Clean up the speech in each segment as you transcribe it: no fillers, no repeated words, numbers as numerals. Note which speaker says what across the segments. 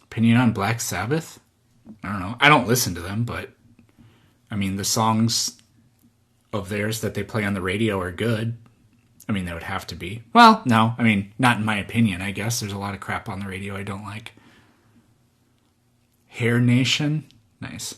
Speaker 1: Opinion on Black Sabbath? I don't know. I don't listen to them, but I mean, the songs of theirs that they play on the radio are good. I mean, they would have to be. Well, no. I mean, not in my opinion, I guess. There's a lot of crap on the radio I don't like. Hair Nation? Nice.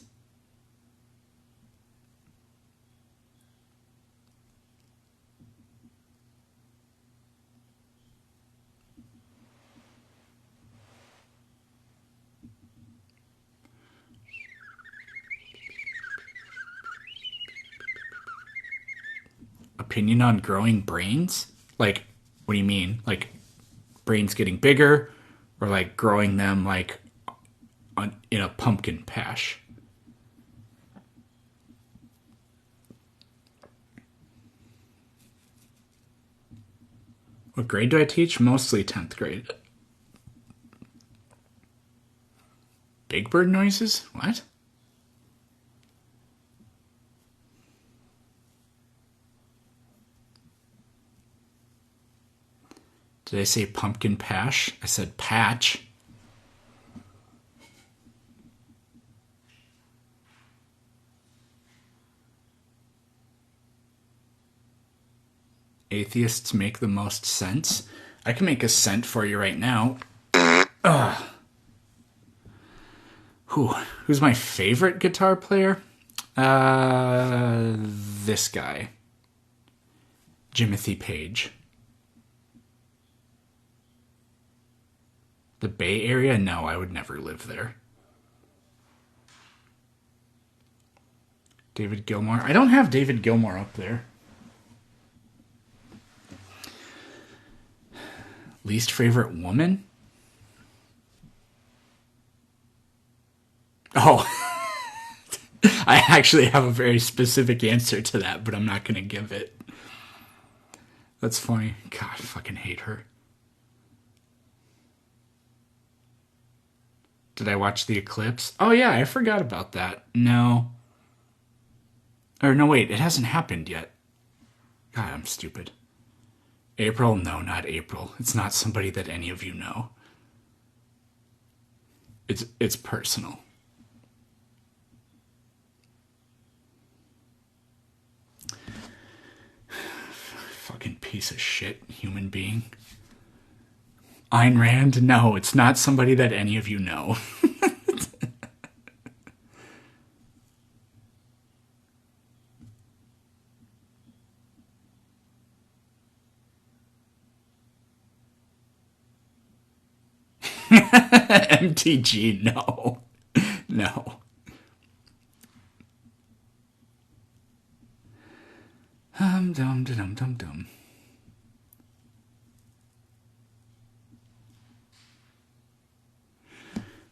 Speaker 1: Opinion on growing brains? Like, what do you mean? Like, brains getting bigger? Or like growing them like in a pumpkin patch? What grade do I teach? Mostly 10th grade. Big bird noises? What? Did I say pumpkin patch? I said patch. Atheists make the most sense. I can make a cent for you right now. Ugh. Who's my favorite guitar player? This guy. Jimothy Page. The Bay Area? No, I would never live there. David Gilmour? I don't have David Gilmour up there. Least favorite woman? Oh. I actually have a very specific answer to that, but I'm not going to give it. That's funny. God, I fucking hate her. Did I watch The Eclipse? Oh yeah, I forgot about that. No. Or no, wait, it hasn't happened yet. God, I'm stupid. April? No, not April. It's not somebody that any of you know. It's personal. Fucking piece of shit human being. Ayn Rand? No, it's not somebody that any of you know. MTG? No. No. Dum.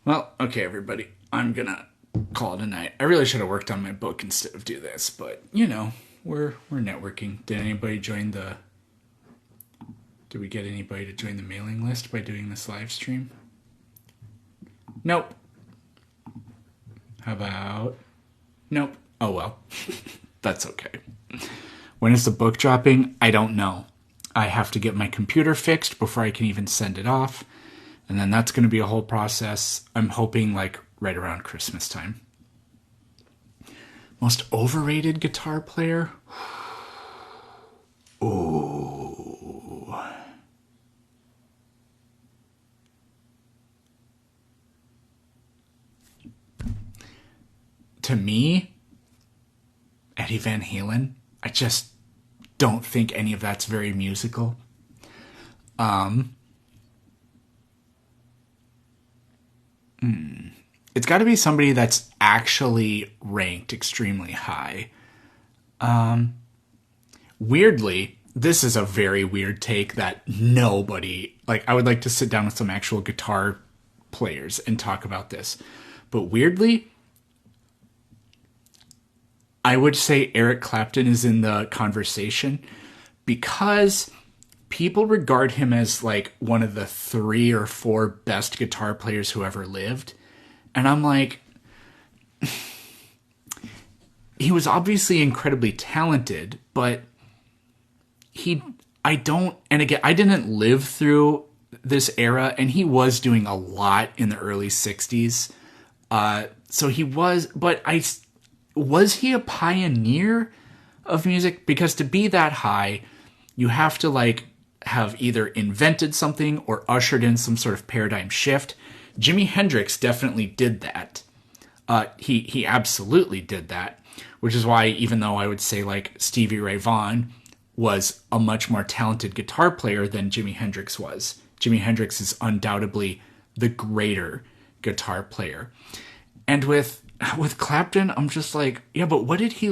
Speaker 1: Well, okay, everybody. I'm gonna call it a night. I really should have worked on my book instead of do this, but you know, we're networking. Did anybody join the? Did we get anybody to join the mailing list by doing this live stream? Nope. How about? Nope. Oh well. That's okay. When is the book dropping? I don't know. I have to get my computer fixed before I can even send it off. And then that's going to be a whole process. I'm hoping like right around Christmas time. Most overrated guitar player? Ooh. To me, Eddie Van Halen. I just don't think any of that's very musical. It's got to be somebody that's actually ranked extremely high. Weirdly, this is a very weird take that nobody... Like, I would like to sit down with some actual guitar players and talk about this. But weirdly, I would say Eric Clapton is in the conversation because people regard him as like one of the 3 or 4 best guitar players who ever lived. And I'm like, he was obviously incredibly talented, but I don't, and again, I didn't live through this era, and he was doing a lot in the early 60s. So he was, but was he a pioneer of music? Because to be that high, you have to like have either invented something or ushered in some sort of paradigm shift. Jimi Hendrix definitely did that. He absolutely did that, which is why even though I would say like Stevie Ray Vaughan was a much more talented guitar player than Jimi Hendrix was, Jimi Hendrix is undoubtedly the greater guitar player. And with Clapton, I'm just like, yeah, but what did he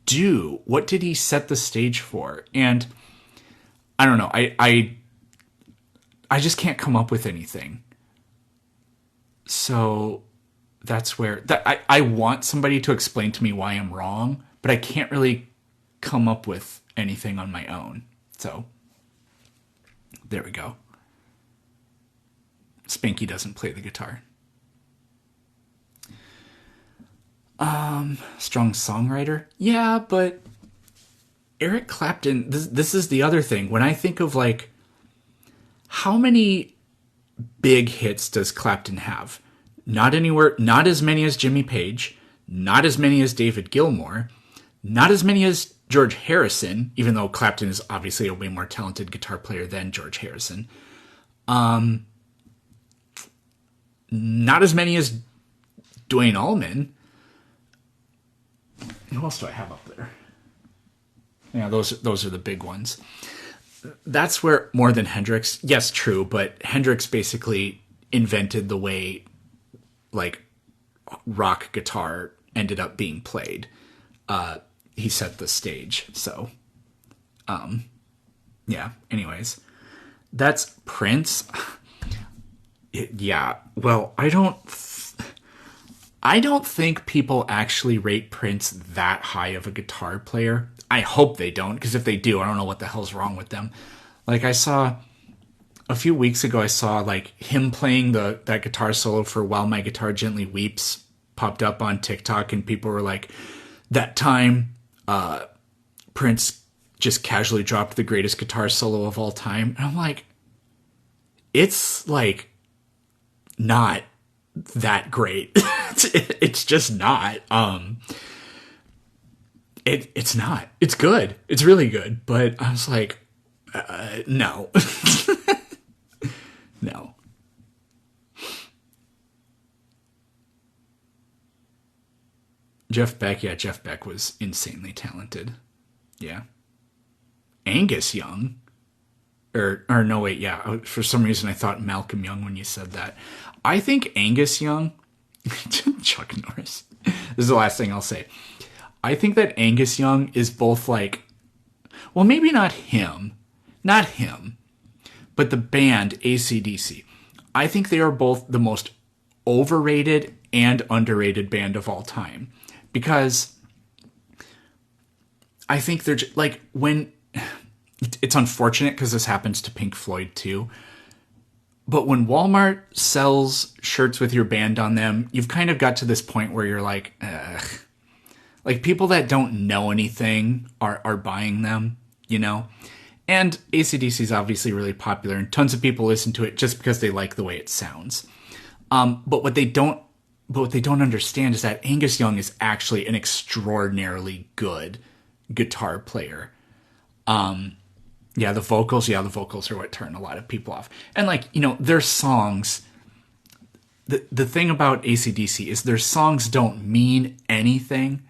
Speaker 1: do? What did he set the stage for? And I don't know. I just can't come up with anything. So that's where I want somebody to explain to me why I'm wrong, but I can't really come up with anything on my own. So there we go. Spanky doesn't play the guitar. Strong songwriter? Yeah, but Eric Clapton, this is the other thing. When I think of like, how many big hits does Clapton have? Not as many as Jimmy Page, not as many as David Gilmour, not as many as George Harrison, even though Clapton is obviously a way more talented guitar player than George Harrison. Not as many as Duane Allman. Who else do I have up there? Yeah, those are the big ones. That's where, more than Hendrix, yes, true, but Hendrix basically invented the way like rock guitar ended up being played. He set the stage. So yeah, anyways, that's Prince. Yeah, well, I don't think people actually rate Prince that high of a guitar player. I hope they don't, because if they do, I don't know what the hell's wrong with them. Like I saw a few weeks ago, I saw like him playing that guitar solo for "While My Guitar Gently Weeps" popped up on TikTok, and people were like, "That time, Prince just casually dropped the greatest guitar solo of all time." And I'm like, it's like not that great. It's just not. It's not. It's good. It's really good. But I was like, no. No. Jeff Beck, yeah, Jeff Beck was insanely talented. Yeah. Angus Young. Or no, wait, yeah. For some reason I thought Malcolm Young when you said that. I think Angus Young... Chuck Norris. This is the last thing I'll say. I think that Angus Young is both like... Well, maybe not him. Not him. But the band, AC/DC. I think they are both the most overrated and underrated band of all time. Because I think they're just, like, when... It's unfortunate because this happens to Pink Floyd too. But when Walmart sells shirts with your band on them, you've kind of got to this point where you're like, ugh. Like, people that don't know anything are buying them, you know? And AC/DC is obviously really popular, and tons of people listen to it just because they like the way it sounds. But what they don't understand is that Angus Young is actually an extraordinarily good guitar player. The vocals are what turn a lot of people off. And like, you know, their songs, the thing about AC/DC is their songs don't mean anything.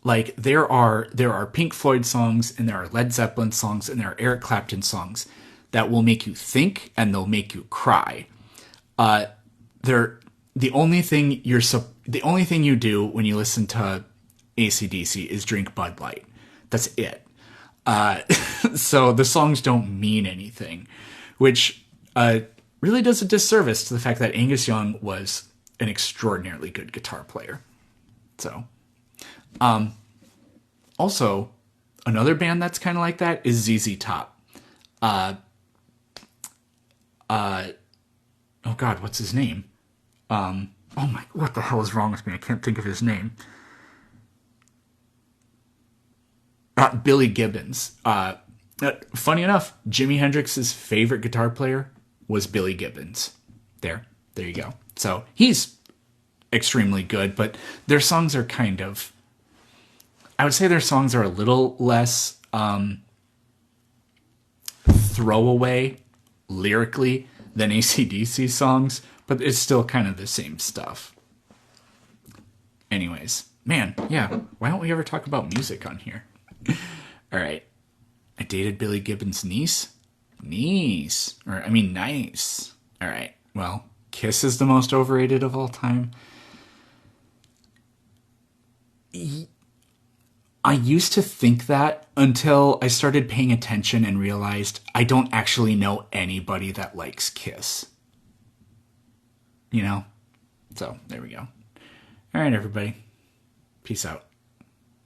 Speaker 1: Like, there are Pink Floyd songs, and there are Led Zeppelin songs, and there are Eric Clapton songs that will make you think and they'll make you cry. The only thing you do when you listen to AC/DC is drink Bud Light. That's it. So the songs don't mean anything, which really does a disservice to the fact that Angus Young was an extraordinarily good guitar player. So, also, another band that's kind of like that is ZZ Top. Oh God, what's his name? What the hell is wrong with me? I can't think of his name. Billy Gibbons. Funny enough, Jimi Hendrix's favorite guitar player was Billy Gibbons. There you go. So he's extremely good, but their songs are kind of, I would say their songs are a little less throwaway lyrically than AC/DC songs, but it's still kind of the same stuff. Anyways, man, yeah, why don't we ever talk about music on here? All right. I dated Billy Gibbons' niece? Nice. All right. Well, Kiss is the most overrated of all time. I used to think that until I started paying attention and realized I don't actually know anybody that likes Kiss. You know? So, there we go. All right, everybody. Peace out.